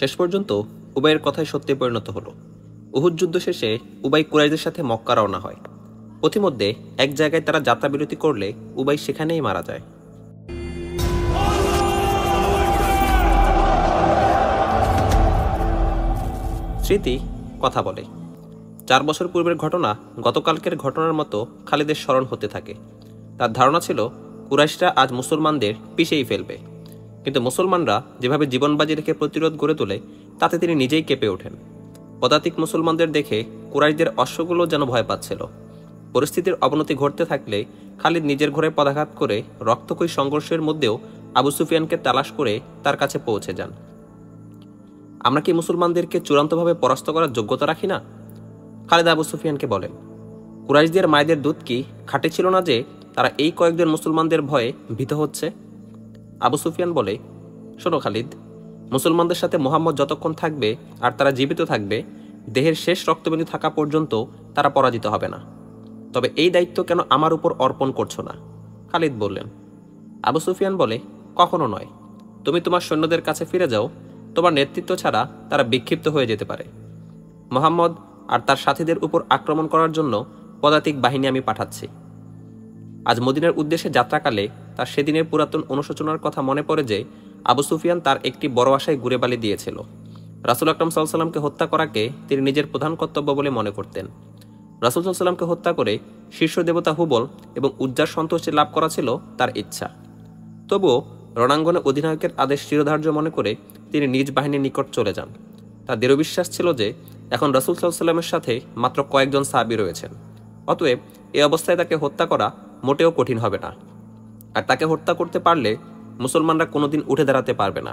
শেষ পর্যন্ত উবাইয়ের কথাই সত্যি পরিণত হলো। উহুদ যুদ্ধ শেষে উবাই কুরাইশদের সাথে মক্কা রওনা হয়। পথিমধ্যে এক জায়গায় তারা যাত্রাবিরতি করলে উবাই সেখানেই মারা যায়। স্মৃতি কথা বলে। 4 বছর পূর্বের ঘটনা গতকালকের ঘটনার মতো খালিদের স্মরণ হতে থাকে। তার ধারণা ছিল কুরাইশরা আজ মুসলমানদের পিষেই ফেলবে, কিন্তু মুসলমানরা যেভাবে জীবন বাজি রেখে প্রতিরোধ গড়ে তোলে তাতে তিনি নিজেই কেঁপে ওঠেন। পদাতিক মুসলমানদের দেখে কুরাইশদের অশ্বগুলো যেন ভয় পাচ্ছিল। পরিস্থিতির অবনতি ঘটতে থাকলে খালিদ নিজের ঘরে পদাঘাত করে রক্তক্ষয়ী সংঘর্ষের মধ্যেও আবু সুফিয়ানকে তালাশ করে তার কাছে পৌঁছে যান। আমরা কি মুসলমানদেরকে চূড়ান্তভাবে পরাস্ত করার যোগ্যতা রাখি না? খালিদ আবু সুফিয়ানকে বলেন, কুরাইশদের মায়েদের দুধ কি খাঁটি ছিল না যে তারা এই কয়েকজন মুসলমানদের ভয়ে ভীত হচ্ছে? আবু সুফিয়ান বলে, শোনো খালিদ, মুসলমানদের সাথে মুহাম্মদ যতক্ষণ থাকবে আর তারা জীবিত থাকবে, দেহের শেষ রক্তবিন্দু থাকা পর্যন্ত তারা পরাজিত হবে না। তবে এই দায়িত্ব কেন আমার উপর অর্পণ করছো না? খালিদ বললেন। আবু সুফিয়ান বলে, কখনো নয়। তুমি তোমার সৈন্যদের কাছে ফিরে যাও। তোমার নেতৃত্ব ছাড়া তারা বিক্ষিপ্ত হয়ে যেতে পারে। মুহাম্মদ আর তার সাথীদের উপর আক্রমণ করার জন্য পদাতিক বাহিনী আমি পাঠাচ্ছি। আজ মদিনার উদ্দেশ্যে যাত্রাকালে তার সেদিনের পুরাতন অনুশোচনার কথা মনে পড়ে যে আবু সুফিয়ান তার একটি বড় আশায় ঘুরে বালি দিয়েছিল। রাসূল আকরাম সাল্লাল্লাহু আলাইহি ওয়াসাল্লামকে হত্যা করাকে তিনি নিজের প্রধান কর্তব্য বলে মনে করতেন। রাসূল সাল্লাল্লাহু আলাইহি ওয়াসাল্লামকে হত্যা করে শীর্ষ দেবতা হুবল এবং উজ্জার সন্তুষ্টি লাভ করা ছিল তার ইচ্ছা। তবুও রণাঙ্গনে অধিনায়কের আদেশ চিরধার্য মনে করে তিনি নিজ বাহিনীর নিকট চলে যান। তার দৃঢ় বিশ্বাস ছিল যে এখন রাসূল সাল্লাল্লাহু আলাইহি ওয়াসাল্লামের সাথে মাত্র কয়েকজন সাহাবী রয়েছেন। অতএব এই অবস্থায় তাকে হত্যা করা মোটেও কঠিন হবে না, আর তাকে হত্যা করতে পারলে মুসলমানরা কোনোদিন উঠে দাঁড়াতে পারবে না।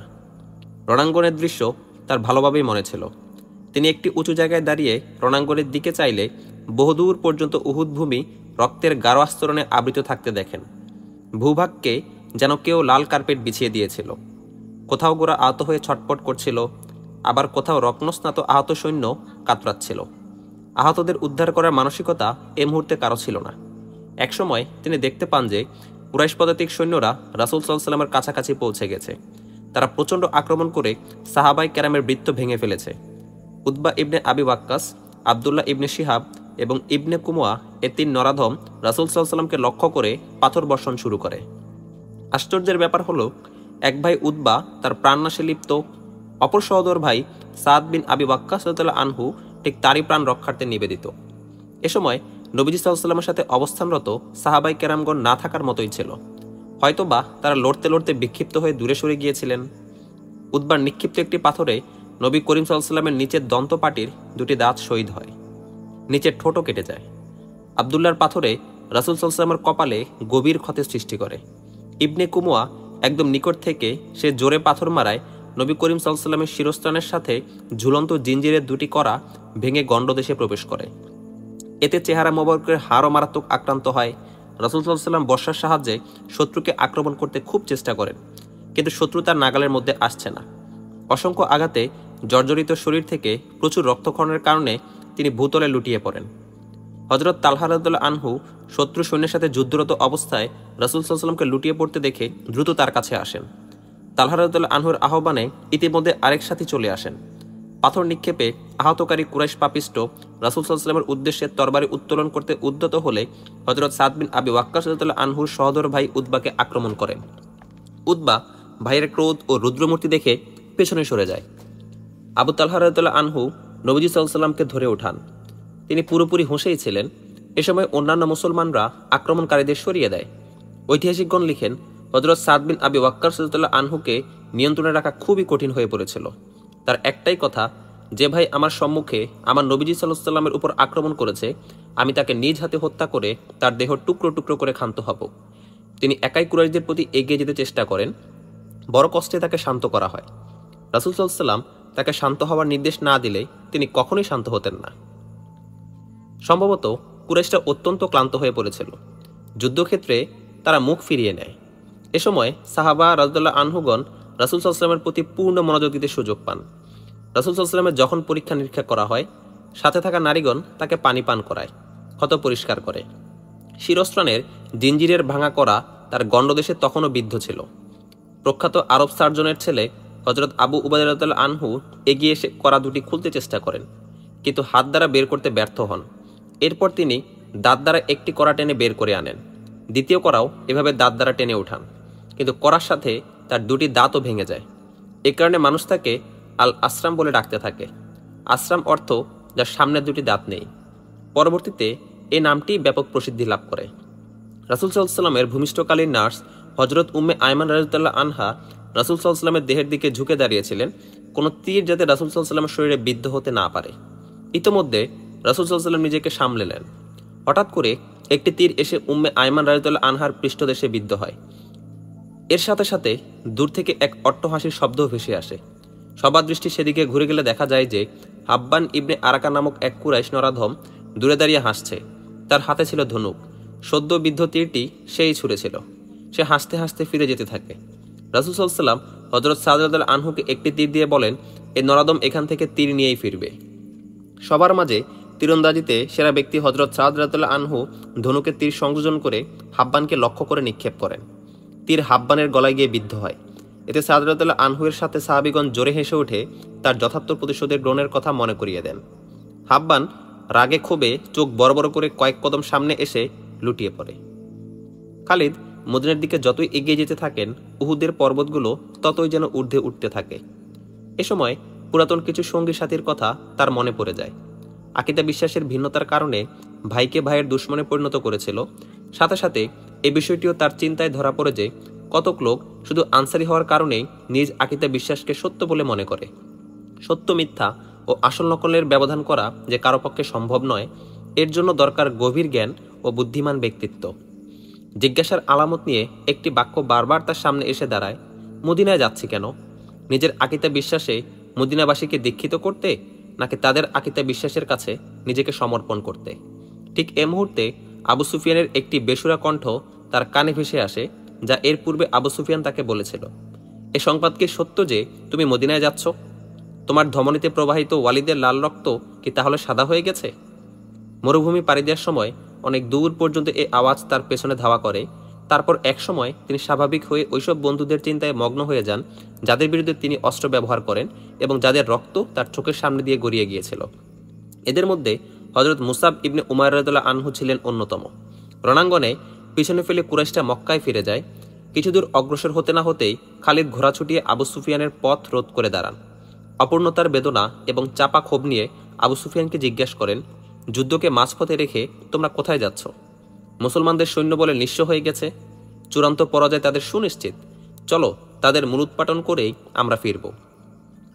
রণাঙ্গনের দৃশ্য তার ভালোভাবেই মনে ছিল। তিনি একটি উঁচু জায়গায় দাঁড়িয়ে রণাঙ্গনের দিকে চাইলে বহুদূর পর্যন্ত উহুদ ভূমি রক্তের গাঢ় আস্তরণে আবৃত থাকতে দেখেন। ভূভাগকে যেন কেউ লাল কার্পেট বিছিয়ে দিয়েছিল। কোথাও গোরা আহত হয়ে ছটপট করছিল, আবার কোথাও রত্নস্নাত আহত সৈন্য কাতরাচ্ছিল। আহতদের উদ্ধার করার মানসিকতা এ মুহূর্তে কারো ছিল না। একসময় তিনি দেখতে পান যে কুরাইশ পদাতিক সৈন্যরা রাসূল সাল্লাল্লাহু আলাইহি ওয়াসাল্লামের কাছাকাছি পৌঁছে গেছে। তারা প্রচণ্ড আক্রমণ করে সাহাবাই কেরামের বৃত্ত ভেঙে ফেলেছে। উতবা ইবনে আবি ওয়াক্কাস, আবদুল্লাহ ইবনে শিহাব এবং ইবনে কুমুয়া এ 3 নরাধম রাসূল সাল্লাল্লাহু আলাইহি ওয়াসাল্লামকে লক্ষ্য করে পাথর বর্ষণ শুরু করে। আশ্চর্যের ব্যাপার হলো, এক ভাই উতবা তার প্রাণনাশে লিপ্ত, অপর সহোদর ভাই সাদ বিন আবি ওয়াক্কাস রাদিয়াল্লাহু আনহু ঠিক তারই প্রাণ রক্ষার্থে নিবেদিত। এ সময় নবীজি সাল্লাল্লাহু আলাইহি ওয়াসাল্লামের সাথে অবস্থানরত সাহাবাই কেরামগণ না থাকার মতোই ছিল। হয়তোবা তারা লড়তে লড়তে বিক্ষিপ্ত হয়ে দূরে সরে গিয়েছিলেন। উতবার নিক্ষিপ্ত একটি পাথরে নবী করিম সাল্লাল্লাহু আলাইহি ওয়াসাল্লামের নিচের দন্তপাটির 2টি দাঁত শহীদ হয়, নিচের ঠোঁটও কেটে যায়। আবদুল্লাহর পাথরে রাসূল সাল্লাল্লাহু আলাইহি ওয়াসাল্লামের কপালে গভীর ক্ষতের সৃষ্টি করে। ইবনে কুমুয়া একদম নিকট থেকে সে জোরে পাথর মারায় নবী করিম সাল্লাল্লাহু আলাইহি ওয়াসাল্লামের শিরস্ত্রাণের সাথে ঝুলন্ত জিঞ্জিরের 2টি কড়া ভেঙে গণ্ডদেশে প্রবেশ করে। এতে চেহারা মোবারকের হাড়ও মারাত্মক আক্রান্ত হয়। রাসূল সাল্লাল্লাহু আলাইহি ওয়াসাল্লাম বর্ষার সাহায্যে শত্রুকে আক্রমণ করতে খুব চেষ্টা করেন, কিন্তু শত্রু তার নাগালের মধ্যে আসছে না। অসংখ্য আঘাতে জর্জরিত শরীর থেকে প্রচুর রক্তক্ষরণের কারণে তিনি ভূতলে লুটিয়ে পড়েন। হযরত তালহা রাদিয়াল্লাহু আনহু শত্রু সৈন্যের সাথে যুদ্ধরত অবস্থায় রাসূল সাল্লাল্লাহু আলাইহি ওয়াসাল্লামকে লুটিয়ে পড়তে দেখে দ্রুত তার কাছে আসেন। তালহা রাদিয়াল্লাহু আনহুর আহ্বানে ইতিমধ্যে আরেক সাথী চলে আসেন। পাথর নিক্ষেপে আহতকারী কুরাইশ পাপিষ্ট রাসূল সাল্লাল্লাহু আলাইহি ওয়াসাল্লামের উদ্দেশ্যে তরবারি উত্তোলন করতে উদ্যত হলে হযরত সাদ বিন আবি ওয়াক্কাস রাদিয়াল্লাহু আনহুর সহোদর ভাই উতবাকে আক্রমণ করেন। উতবা ভাইয়ের ক্রোধ ও রুদ্রমূর্তি দেখে পেছনে সরে যায়। আবু তালহা রাদিয়াল্লাহু আনহু নবীজি সাল্লাল্লাহু আলাইহি ওয়াসাল্লামকে ধরে ওঠান। তিনি পুরোপুরি হুঁশেই ছিলেন। এ সময় অন্যান্য মুসলমানরা আক্রমণকারীদের সরিয়ে দেয়। ঐতিহাসিকগণ লিখেন, হযরত সাদ বিন আবি ওয়াক্কাস রাদিয়াল্লাহু আনহুকে নিয়ন্ত্রণে রাখা খুবই কঠিন হয়ে পড়েছিল। তার একটাই কথা, যে ভাই আমার সম্মুখে আমার নবীজি সাল্লাল্লাহু আলাইহি ওয়াসাল্লামের উপর আক্রমণ করেছে, আমি তাকে নিজ হাতে হত্যা করে তার দেহ টুকরো টুকরো করে ক্ষান্ত হব। তিনি একাই কুরাইশদের প্রতি এগিয়ে যেতে চেষ্টা করেন। বড় কষ্টে তাকে শান্ত করা হয়। রাসূল সাল্লাল্লাহু আলাইহি ওয়াসাল্লাম তাকে শান্ত হওয়ার নির্দেশ না দিলে তিনি কখনোই শান্ত হতেন না। সম্ভবত কুরাইশরা অত্যন্ত ক্লান্ত হয়ে পড়েছিল। যুদ্ধক্ষেত্রে তারা মুখ ফিরিয়ে নেয়। এ সময় সাহাবা রাদিয়াল্লাহু আনহুগণ রাসূল সাল্লাল্লাহু আলাইহি ওয়াসাল্লামের প্রতি পূর্ণ মনোযোগ দিতে সুযোগ পান। রাসূল সাল্লাল্লাহু আলাইহি ওয়াসাল্লামের যখন পরীক্ষা নিরীক্ষা করা হয়, সাথে থাকা নারীগণ তাকে পানি পান করায়, ক্ষত পরিষ্কার করে। শিরস্ত্রাণের জিঞ্জিরের ভাঙা করা তার গণ্ডদেশে তখনও বিদ্ধ ছিল। প্রখ্যাত আরব সার্জনের ছেলে হযরত আবু উবাইদা রাদিয়াল্লাহু আনহু এগিয়ে এসে কড়া দুটি খুলতে চেষ্টা করেন, কিন্তু হাত দ্বারা বের করতে ব্যর্থ হন। এরপর তিনি দাঁত দ্বারা একটি কড়া টেনে বের করে আনেন। দ্বিতীয় কড়াও এভাবে দাঁত দ্বারা টেনে ওঠান, কিন্তু কড়ার সাথে তার দুটি দাঁতও ভেঙে যায়। এ কারণে মানুষ তাকে আল আসরাম বলে ডাকতে থাকে। আসরাম অর্থ যার সামনের দুটি দাঁত নেই। পরবর্তীতে এই নামটি ব্যাপক প্রসিদ্ধি লাভ করে। রাসূল সাল্লাল্লাহু আলাইহি ওয়াসাল্লামের ভূমিষ্ঠকালীন নার্স হযরত উম্মে আয়মান রাদিয়াল্লাহু আনহা রাসূল সাল্লাল্লাহু আলাইহি ওয়াসাল্লামের দেহের দিকে ঝুঁকে দাঁড়িয়েছিলেন, কোনো তীর যাতে রাসূল সাল্লাল্লাহু আলাইহি ওয়াসাল্লামের শরীরে বিদ্ধ হতে না পারে। ইতোমধ্যে রাসূল সাল্লাল্লাহু আলাইহি ওয়াসাল্লাম নিজেকে সামলেলেন। হঠাৎ করে একটি তীর এসে উম্মে আয়মান রাদিয়াল্লাহু আনহার পৃষ্ঠদেশে বিদ্ধ হয়। এর সাথে সাথে দূর থেকে এক অট্টহাসির শব্দ ভেসে আসে। সবার দৃষ্টি সেদিকে ঘুরে গেলে দেখা যায় যে হাব্বান ইবনে আরাকা নামক এক কুরাইশ নরাধম দূরে দাঁড়িয়ে হাসছে। তার হাতে ছিল ধনুক। সদ্য বিদ্ধ তীরটি সেই ছুঁড়েছিল। সে হাসতে হাসতে ফিরে যেতে থাকে। রাসূল সাল্লাল্লাহু আলাইহি ওয়াসাল্লাম হযরত সাদ রাদিয়াল্লাহু আনহুকে একটি তীর দিয়ে বলেন, এই নরাধম এখান থেকে তীর নিয়েই ফিরবে। সবার মাঝে তীরন্দাজিতে সেরা ব্যক্তি হযরত সাদ রাদিয়াল্লাহু আনহু ধনুকে তীর সংযোজন করে হাব্বানকে লক্ষ্য করে নিক্ষেপ করেন। তীর হাব্বানের গলায় গিয়ে বিদ্ধ হয়। এতে সাদ রাদিয়াল্লাহু আনহু এর সাথে সাহাবীগণ জোরে হেসে উঠে তার যথার্থ প্রতিশোধের গ্রহণের কথা মনে করিয়ে দেন। হাব্বান রাগে ক্ষোভে চোখ বড় বড় করে কয়েক কদম সামনে এসে লুটিয়ে পড়ে। খালিদ মদিনার দিকে যতই এগিয়ে যেতে থাকেন, উহুদের পর্বতগুলো ততই যেন ঊর্ধ্বে উঠতে থাকে। এ সময় পুরাতন কিছু সঙ্গী সাথীর কথা তার মনে পড়ে যায়। আকীদা বিশ্বাসের ভিন্নতার কারণে ভাইকে ভাইয়ের দুশমনে পরিণত করেছিল। সাথে সাথে এই বিষয়টিও তার চিন্তায় ধরা পড়ে যে কতক লোক শুধু আনসারী হওয়ার কারণেই নিজ আকীদা বিশ্বাসকে সত্য বলে মনে করে। সত্য মিথ্যা ও আসল নকলের ব্যবধান করা যে কারো পক্ষে সম্ভব নয়, এর জন্য দরকার গভীর জ্ঞান ও বুদ্ধিমান ব্যক্তিত্ব। জিজ্ঞাসার আলামত নিয়ে একটি বাক্য বারবার তার সামনে এসে দাঁড়ায়, মদিনায় যাচ্ছি কেন? নিজের আকীদা বিশ্বাসে মদিনাবাসীকে দীক্ষিত করতে, নাকি তাদের আকীদা বিশ্বাসের কাছে নিজেকে সমর্পণ করতে? ঠিক এ মুহূর্তে আবু সুফিয়ানের একটি বেসুরা কণ্ঠ তার কানে ভেসে আসে, যা এর পূর্বে আবু সুফিয়ান তাকে বলেছিল। এ সংবাদ কি সত্য যে তুমি মদিনায় যাচ্ছ? তোমার ধমনীতে প্রবাহিত ওয়ালিদের লাল রক্ত কি তাহলে সাদা হয়ে গেছে? মরুভূমি পাড়ি দেওয়ার সময় অনেক দূর পর্যন্ত এই আওয়াজ তার পেছনে ধাওয়া করে। তারপর এক সময় তিনি স্বাভাবিক হয়ে ওইসব বন্ধুদের চিন্তায় মগ্ন হয়ে যান যাদের বিরুদ্ধে তিনি অস্ত্র ব্যবহার করেন এবং যাদের রক্ত তার চোখের সামনে দিয়ে গড়িয়ে গিয়েছিল। এদের মধ্যে হযরত মুসাব ইবনে উমাইর রাদিয়াল্লাহু আনহু ছিলেন অন্যতম। রণাঙ্গনে পিছনে ফেলে কুরাইশরা মক্কায় ফিরে যায়। কিছুদূর অগ্রসর হতে না হতেই খালিদ ঘোড়া ছুটিয়ে আবু সুফিয়ানের পথ রোধ করে দাঁড়ান। অপূর্ণতার বেদনা এবং চাপা ক্ষোভ নিয়ে আবু সুফিয়ানকে জিজ্ঞাসা করেন, যুদ্ধকে মাঝপথে রেখে তোমরা কোথায় যাচ্ছ? মুসলমানদের সৈন্য বলে নিঃস্ব হয়ে গেছে, চূড়ান্ত পরাজয় তাদের সুনিশ্চিত। চলো তাদের মূলোৎপাটন করেই আমরা ফিরব।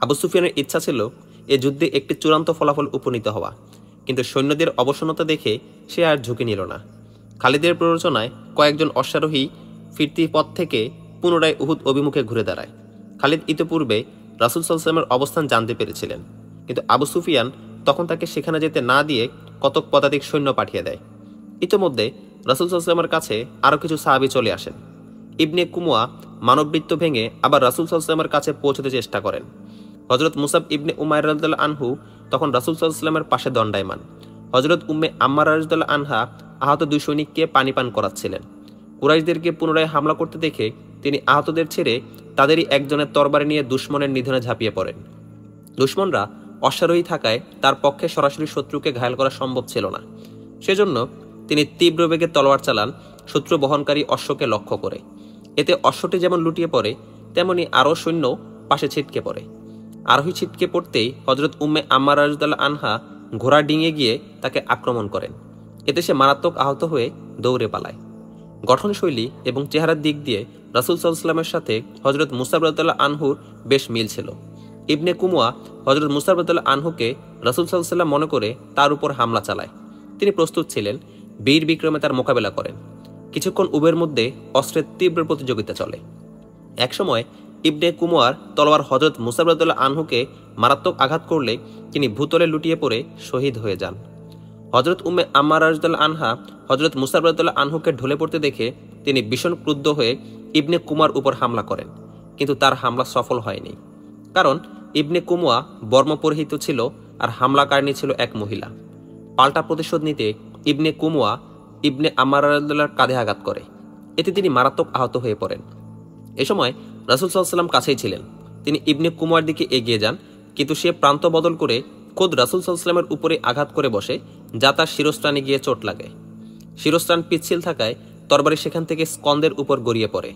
আবু সুফিয়ানের ইচ্ছা ছিল এ যুদ্ধে একটি চূড়ান্ত ফলাফল উপনীত হওয়া, কিন্তু সৈন্যদের অবসন্নতা দেখে সে আর ঝুঁকি নিল না। খালিদের প্ররোচনায় কয়েকজন অশ্বারোহী ফিরতি পথ থেকে পুনরায় উহুদ অভিমুখে ঘুরে দাঁড়ায়। খালিদ ইতিপূর্বে রাসূল সাল্লাল্লাহু আলাইহি ওয়াসাল্লামের অবস্থান জানতে পেরেছিলেন, কিন্তু আবু সুফিয়ান তখন তাকে সেখানে যেতে না দিয়ে কতক পদাতিক সৈন্য পাঠিয়ে দেয়। ইতিমধ্যে রাসূল সাল্লাল্লাহু আলাইহি ওয়াসাল্লামের কাছে আরও কিছু সাহাবী চলে আসেন। ইবনে কুমুয়া মানববৃত্ত ভেঙে আবার রাসূল সাল্লাল্লাহু আলাইহি ওয়াসাল্লামের কাছে পৌঁছতে চেষ্টা করেন। হযরত মুসাব ইবনে উমাইর রাদিয়াল্লাহু আনহু তখন রাসূল সাল্লাল্লাহু আলাইহি ওয়াসাল্লামের পাশে দণ্ডায়মান। হযরত উম্মে আম্মারা রাদিয়াল্লাহু আনহা আহত দুই সৈনিককে পানি পান করাচ্ছিলেন। কুরাইশদেরকে পুনরায় হামলা করতে দেখে তিনি আহতদের ছেড়ে তাদেরই একজনের তরবারি নিয়ে দুশমনের নিধনে ঝাঁপিয়ে পড়েন। দুশমনরা অশ্বারোহী থাকায় তার পক্ষে সরাসরি শত্রুকে ঘায়েল করা সম্ভব ছিল না। সেজন্য তিনি তীব্র বেগে তলোয়ার চালান শত্রু বহনকারী অশ্বকে লক্ষ্য করে। এতে অশ্বটি যেমন লুটিয়ে পড়ে, তেমনি আরও সৈন্য পাশে ছিটকে পড়ে। আরোহী ছিটকে পড়তেই হযরত উম্মে আম্মারা রাদিয়াল্লাহু আনহা ঘোড়া ডিঙে গিয়ে তাকে আক্রমণ করেন। এতে সে মারাত্মক আহত হয়ে দৌড়ে পালায়। গঠনশৈলী এবং চেহারার দিক দিয়ে রাসূল সাল্লাল্লাহু আলাইহি ওয়াসাল্লামের সাথে হযরত মুসাব রাদিয়াল্লাহু আনহুর বেশ মিল ছিল। ইবনে কুমুয়া হযরত মুসাব রাদিয়াল্লাহু আনহুকে রাসূল সাল্লাল্লাহু আলাইহি ওয়াসাল্লাম মনে করে তার উপর হামলা চালায়। তিনি প্রস্তুত ছিলেন, বীর বিক্রমে তার মোকাবেলা করেন। কিছুক্ষণ উভয়ের মধ্যে অস্ত্রের তীব্র প্রতিযোগিতা চলে। একসময় ইবনে কুমুয়ার তলোয়ার হযরত মুসাব রাদিয়াল্লাহু আনহুকে মারাত্মক আঘাত করলে তিনি ভূতলে লুটিয়ে পড়ে শহীদ হয়ে যান। হযরত উম্মে আম্মারা রাদিয়াল্লাহু আনহা হযরত মুসাব রাদিয়াল্লাহু আনহুকে ঢলে পড়তে দেখে তিনি ভীষণ ক্রুদ্ধ হয়ে ইবনে কুমুয়ার উপর হামলা করেন, কিন্তু তার হামলা সফল হয়নি। কারণ ইবনে কুমুয়া বর্ম পরিহিত ছিল আর হামলাকারিণী ছিল এক মহিলা। পাল্টা প্রতিশোধ নিতে ইবনে কুমুয়া ইবনে আম্মারা রাদিয়াল্লাহুর কাঁধে আঘাত করে। এতে তিনি মারাত্মক আহত হয়ে পড়েন। এ সময় রাসূল সাল্লাল্লাহু আলাইহি ওয়াসাল্লাম কাছেই ছিলেন। তিনি ইবনে কুমার দিকে এগিয়ে যান, কিন্তু সে প্রান্ত বদল করে খোদ রাসূল সাল্লাল্লাহু আলাইহি ওয়াসাল্লামের উপরে আঘাত করে বসে, যা তার শিরস্ত্রাণে গিয়ে চোট লাগে। শিরস্ত্রাণ পিচ্ছিল থাকায় তরবারি সেখান থেকে স্কন্দের উপর গড়িয়ে পড়ে।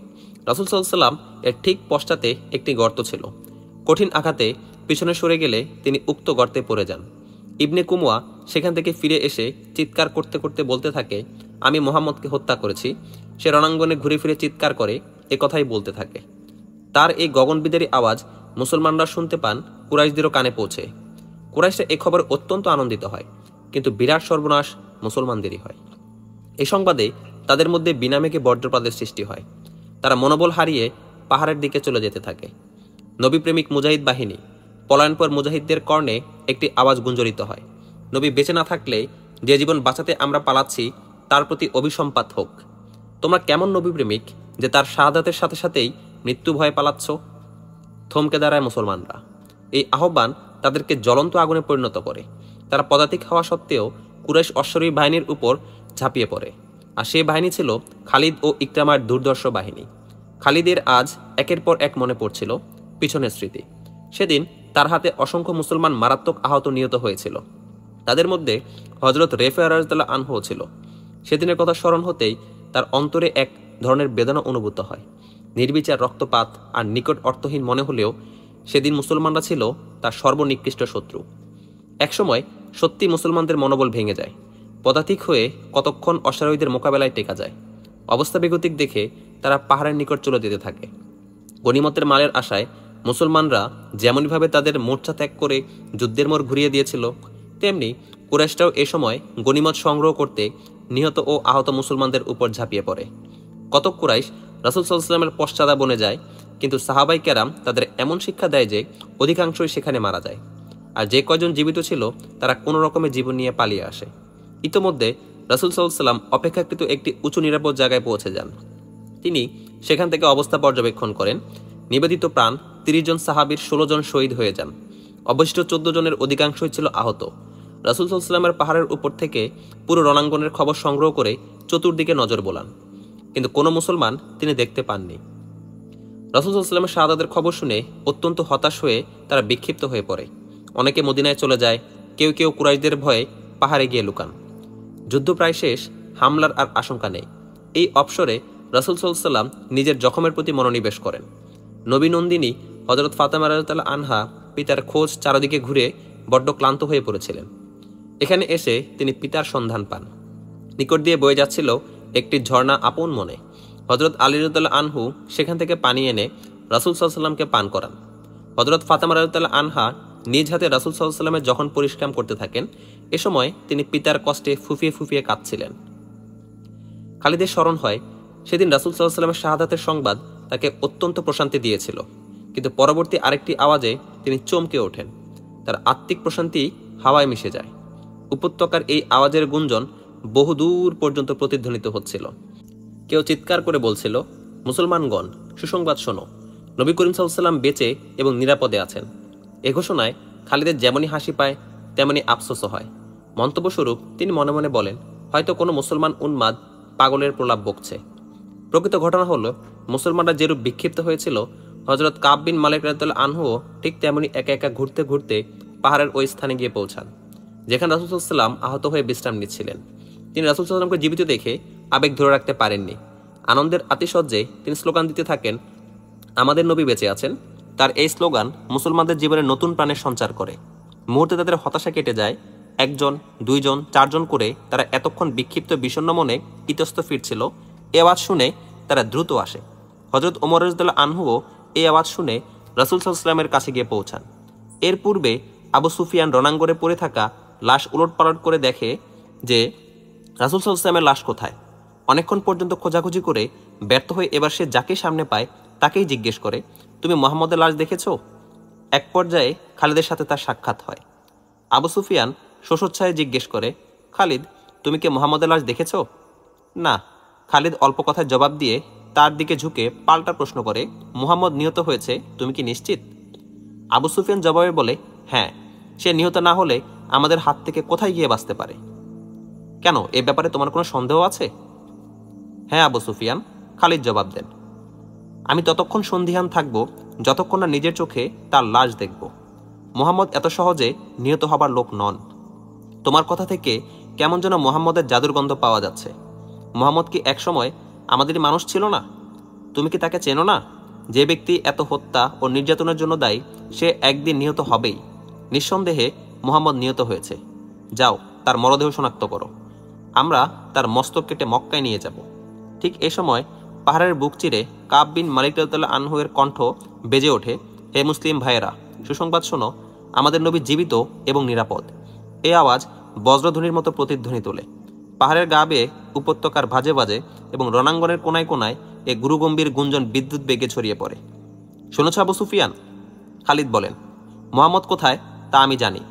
রাসূল সাল্লাল্লাহু আলাইহি ওয়াসাল্লাম এর ঠিক পশ্চাতে একটি গর্ত ছিল। কঠিন আঘাতে পিছনে সরে গেলে তিনি উক্ত গর্তে পড়ে যান। ইবনে কুময়া সেখান থেকে ফিরে এসে চিৎকার করতে করতে বলতে থাকে, আমি মুহাম্মদকে হত্যা করেছি। সে রণাঙ্গনে ঘুরে ফিরে চিৎকার করে এ কথাই বলতে থাকে। তার এই গগনবিদারী আওয়াজ মুসলমানরা শুনতে পান, কুরাইশদেরও কানে পৌঁছে। কুরাইশরা এ খবর অত্যন্ত আনন্দিত হয়, কিন্তু বিরাট সর্বনাশ মুসলমানদেরই হয়। এই সংবাদে তাদের মধ্যে বিনামেকে বজ্রপাতের সৃষ্টি হয়। তারা মনোবল হারিয়ে পাহাড়ের দিকে চলে যেতে থাকে। নবীপ্রেমিক মুজাহিদ বাহিনী পলায়নপর মুজাহিদদের কর্ণে একটি আওয়াজ গুঞ্জরিত হয়, নবী বেঁচে না থাকলে যে জীবন বাঁচাতে আমরা পালাচ্ছি তার প্রতি অভিসম্পাত হোক। তোমরা কেমন নবীপ্রেমিক যে তার শাহাদাতের সাথে সাথেই মৃত্যু ভয়ে পালাচ্ছ? থমকে দাঁড়ায় মুসলমানরা। এই আহ্বান তাদেরকে জ্বলন্ত আগুনে পরিণত করে। তারা পদাতিক হওয়া সত্ত্বেও কুরাইশ অশ্বারোহী বাহিনীর উপর ঝাঁপিয়ে পড়ে। আর সে বাহিনী ছিল খালিদ ও ইকরামার দুর্ধর্ষ বাহিনী। খালিদের আজ একের পর এক মনে পড়ছিল পিছনের স্মৃতি। সেদিন তার হাতে অসংখ্য মুসলমান মারাত্মক আহত নিহত হয়েছিল। তাদের মধ্যে হযরত রেফা রাদিয়াল্লাহু আনহু ছিল। সেদিনের কথা স্মরণ হতেই তার অন্তরে এক ধরনের বেদনা অনুভূত হয়। নির্বিচার রক্তপাত আর নিকট অর্থহীন মনে হলেও সেদিন মুসলমানরা ছিল তার সর্বনিকৃষ্ট শত্রু। একসময় সত্যি মুসলমানদের মনোবল ভেঙে যায়। পদাতিক হয়ে কতক্ষণ অশ্বারোহীদের মোকাবেলায় টেকা যায়। অবস্থা বেগতিক দেখে তারা পাহাড়ের নিকট চলে যেতে থাকে। গনিমতের মালের আশায় মুসলমানরা যেমনভাবে তাদের মোর্চা ত্যাগ করে যুদ্ধের মোড় ঘুরিয়ে দিয়েছিল, তেমনি কুরাইশরাও এ সময় গনিমত সংগ্রহ করতে নিহত ও আহত মুসলমানদের উপর ঝাঁপিয়ে পড়ে। কতক কুরাইশ রাসূল সাল্লাল্লাহু আলাইহি ওয়াসাল্লামের পশ্চাদা বনে যায়, কিন্তু সাহাবাই কেরাম তাদের এমন শিক্ষা দেয় যে অধিকাংশই সেখানে মারা যায়। আর যে কয়জন জীবিত ছিল তারা কোনো রকমে জীবন নিয়ে পালিয়ে আসে। ইতোমধ্যে রাসূল সাল্লাল্লাহু আলাইহি ওয়াসাল্লাম অপেক্ষাকৃত একটি উঁচু নিরাপদ জায়গায় পৌঁছে যান। তিনি সেখান থেকে অবস্থা পর্যবেক্ষণ করেন। নিবেদিত প্রাণ ৩০ জন সাহাবীর ১৬ জন শহীদ হয়ে যান। অবশিষ্ট ১৪ জনের অধিকাংশই ছিল আহত। রাসূল সাল্লাল্লাহু আলাইহি ওয়াসাল্লামের পাহাড়ের উপর থেকে পুরো রণাঙ্গনের খবর সংগ্রহ করে চতুর্দিকে নজর বোলান, কিন্তু কোনো মুসলমান তিনি দেখতে পাননি। রাসূল সাল্লাল্লাহু আলাইহি ওয়াসাল্লামের শাহাদাতের খবর শুনে অত্যন্ত হতাশ হয়ে তারা বিক্ষিপ্ত হয়ে পড়ে। অনেকে মদিনায় চলে যায়, কেউ কেউ কুরাইশদের ভয়ে পাহাড়ে গিয়ে লুকান। যুদ্ধ প্রায় শেষ, হামলার আর আশঙ্কা নেই। এই অবসরে রাসূল সাল্লাল্লাহু আলাইহি ওয়াসাল্লাম নিজের জখমের প্রতি মনোনিবেশ করেন। নবী নন্দিনী হযরত ফাতেমা রাদিয়াল্লাহু আনহা পিতার খোঁজ চারদিকে ঘুরে বড্ড ক্লান্ত হয়ে পড়েছিলেন। এখানে এসে তিনি পিতার সন্ধান পান। নিকট দিয়ে বয়ে যাচ্ছিল একটি ঝর্ণা আপন মনে। হযরত আলী রাদিয়াল্লাহু আনহু সেখান থেকে পানি এনে রাসূল সাল্লাল্লাহু আলাইহি ওয়াসাল্লামকে পান করান। হযরত ফাতেমা রাদিয়াল্লাহু আনহা নিজ হাতে রাসূল সাল্লাল্লাহু আলাইহি ওয়াসাল্লামের যখন পরিষ্কার করতে থাকেন, এ সময় তিনি পিতার কষ্টে ফুফিয়ে ফুফিয়ে কাঁদছিলেন। খালিদের স্মরণ হয়, সেদিন রাসূল সাল্লাল্লাহু আলাইহি ওয়াসাল্লামের শাহাদাতের সংবাদ তাকে অত্যন্ত প্রশান্তি দিয়েছিল, কিন্তু পরবর্তী আরেকটি আওয়াজে তিনি চমকে ওঠেন। তার আত্মিক প্রশান্তি হাওয়ায় মিশে যায়। উপত্যকার এই আওয়াজের গুঞ্জন বহুদূর পর্যন্ত প্রতিধ্বনিত হচ্ছিল। কেউ চিৎকার করে বলছিল, মুসলমানগণ, সুসংবাদ শোনো, নবী করিম সাল্লাল্লাহু আলাইহি ওয়াসাল্লাম বেঁচে এবং নিরাপদে আছেন। এ ঘোষণায় খালিদের যেমনই হাসি পায় তেমনি আফসোসও হয়। মন্তব্যস্বরূপ তিনি মনে মনে বলেন, হয়তো কোনো মুসলমান উন্মাদ পাগলের প্রলাপ বকছে। প্রকৃত ঘটনা হলো, মুসলমানরা যেরূপ বিক্ষিপ্ত হয়েছিল, হযরত কাব বিন মালিক রাদিয়াল্লাহু আনহুও ঠিক তেমনি একা একা ঘুরতে ঘুরতে পাহাড়ের ওই স্থানে গিয়ে পৌঁছান, যেখানে রাসূল সাল্লাল্লাহু আলাইহি ওয়াসাল্লাম আহত হয়ে বিশ্রাম নিচ্ছিলেন। তিনি রাসূল সাল্লাল্লাহু আলাইহি ওয়াসাল্লামকে জীবিত দেখে আবেগ ধরে রাখতে পারেননি। আনন্দের আতিশয্যে তিনি স্লোগান দিতে থাকেন, আমাদের নবী বেঁচে আছেন। তার এই স্লোগান মুসলমানদের জীবনে নতুন প্রাণের সঞ্চার করে। মুহূর্তে তাদের হতাশা কেটে যায়। ১ জন, ২ জন, ৪ জন করে তারা এতক্ষণ বিক্ষিপ্ত বিষণ্ণ মনে ইতস্ত ফিরছিল। এ আওয়াজ শুনে তারা দ্রুত আসে। হযরত ওমর রাদিয়াল্লাহু আনহুও এই আওয়াজ শুনে রাসূল সাল্লাল্লাহু আলাইহি ওয়াসাল্লামের কাছে গিয়ে পৌঁছান। এর পূর্বে আবু সুফিয়ান রণাঙ্গনে পড়ে থাকা লাশ উলটপালট করে দেখে যে রাসূল সাল্লাল্লাহু আলাইহি ওয়াসাল্লামের লাশ কোথায়। অনেকক্ষণ পর্যন্ত খোঁজাখুঁজি করে ব্যর্থ হয়ে এবার সে যাকে সামনে পায় তাকেই জিজ্ঞেস করে, তুমি মুহাম্মদের লাশ দেখেছো? এক পর্যায়ে খালিদের সাথে তার সাক্ষাৎ হয়। আবু সুফিয়ান শোষোচ্ছায় জিজ্ঞেস করে, খালিদ, তুমি কি মুহাম্মদের লাশ দেখেছো? না। খালিদ অল্প কথায় জবাব দিয়ে তার দিকে ঝুঁকে পাল্টা প্রশ্ন করে, মুহাম্মদ নিহত হয়েছে, তুমি কি নিশ্চিত? আবু সুফিয়ান জবাবে বলে, হ্যাঁ, সে নিহত না হলে আমাদের হাত থেকে কোথায় গিয়ে বাঁচতে পারে? কেন, এ ব্যাপারে তোমার কোনো সন্দেহ আছে? হ্যাঁ আবু সুফিয়ান, খালিদ জবাব দেন। আমি ততক্ষণ সন্দিহান থাকব যতক্ষণ না নিজের চোখে তার লাশ দেখব। মোহাম্মদ এত সহজে নিহত হবার লোক নন। তোমার কথা থেকে কেমন যেন মোহাম্মদের জাদুর গন্ধ পাওয়া যাচ্ছে। মোহাম্মদ কি একসময় আমাদেরই মানুষ ছিল না? তুমি কি তাকে চেনো না? যে ব্যক্তি এত হত্যা ও নির্যাতনের জন্য দায়ী, সে একদিন নিহত হবেই। নিঃসন্দেহে মোহাম্মদ নিহত হয়েছে। যাও, তার মরদেহ শনাক্ত করো। আমরা তার মস্তক কেটে মক্কায় নিয়ে যাব। ঠিক এ সময় পাহাড়ের বুক চিরে কাব বিন মালিক রাদিয়াল্লাহু আনহু এর কণ্ঠ বেজে ওঠে, হে মুসলিম ভাইয়েরা, সুসংবাদ শোনো, আমাদের নবী জীবিত এবং নিরাপদ। এই আওয়াজ বজ্রধ্বনির মতো প্রতিধ্বনি তোলে। পাহাড়ের গা বেয়ে, উপত্যকার ভাজে ভাজে এবং রণাঙ্গনের কোনায় কোনায় এ গুরুগম্ভীর গুঞ্জন বিদ্যুৎ বেগে ছড়িয়ে পড়ে। শুনেছ আবু সুফিয়ান? খালিদ বলেন, মোহাম্মদ কোথায় তা আমি জানি।